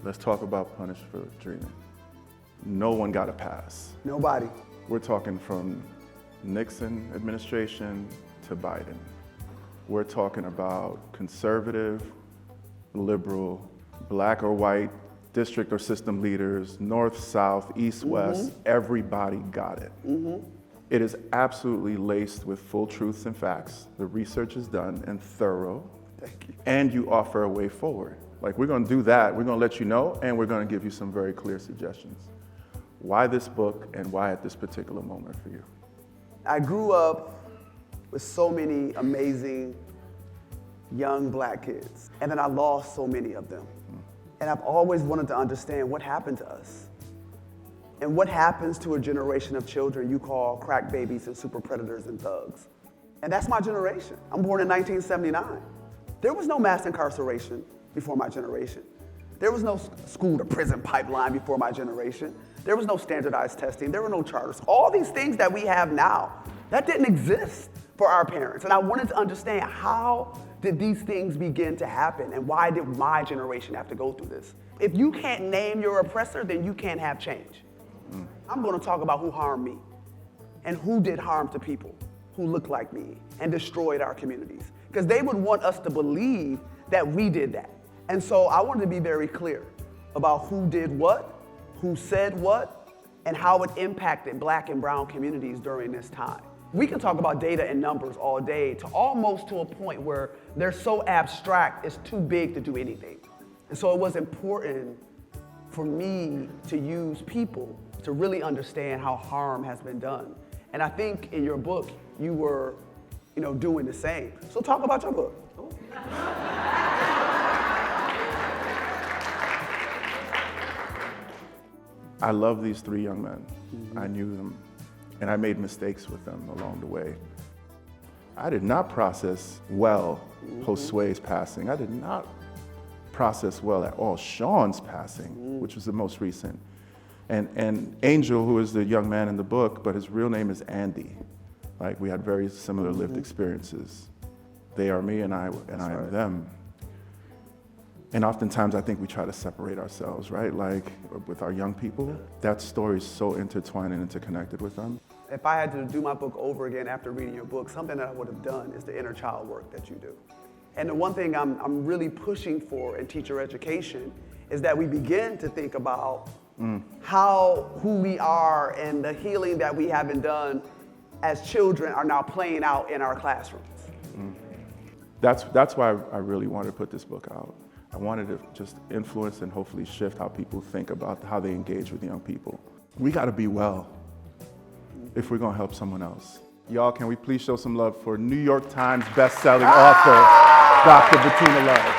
Let's talk about punish for dreaming. No one got a pass. Nobody. We're talking from Nixon administration to Biden. We're talking about conservative, liberal, black or white, district or system leaders, north, south, east, west, everybody got it. It is absolutely laced with full truths and facts. The research is done and thorough. Thank you. And you offer a way forward. Like, we're gonna do that, we're gonna let you know, and we're gonna give you some very clear suggestions. Why this book and why at this particular moment for you? I grew up with so many amazing young black kids, and then I lost so many of them. And I've always wanted to understand what happened to us. And what happens to a generation of children you call crack babies and super predators and thugs. And that's my generation. I'm born in 1979. There was no mass incarceration before my generation. There was no school to prison pipeline before my generation. There was no standardized testing. There were no charters. All these things that we have now, that didn't exist for our parents. And I wanted to understand, how did these things begin to happen, and why did my generation have to go through this? If you can't name your oppressor, then you can't have change. I'm going to talk about who harmed me and who did harm to people who looked like me and destroyed our communities. Because they would want us to believe that we did that. And so I wanted to be very clear about who did what, who said what, and how it impacted black and brown communities during this time. We can talk about data and numbers all day, to almost to a point where they're so abstract, it's too big to do anything. And so it was important for me to use people to really understand how harm has been done. And I think in your book, you were, doing the same. So talk about your book. I love these three young men. I knew them, and I made mistakes with them along the way. I did not process well Josue's passing. I did not process well at all Sean's passing, which was the most recent. And Angel, who is the young man in the book, but his real name is Andy. Like, we had very similar lived experiences. They are me and I am them. And oftentimes I think we try to separate ourselves, right? Like with our young people, that story is so intertwined and interconnected with them. If I had to do my book over again after reading your book, something that I would have done is the inner child work that you do. And the one thing I'm really pushing for in teacher education is that we begin to think about who we are and the healing that we haven't done as children are now playing out in our classrooms. That's why I really wanted to put this book out. I wanted to just influence and hopefully shift how people think about how they engage with young people. We gotta be well if we're gonna help someone else. Y'all, can we please show some love for New York Times best-selling author, Dr. Bettina Love.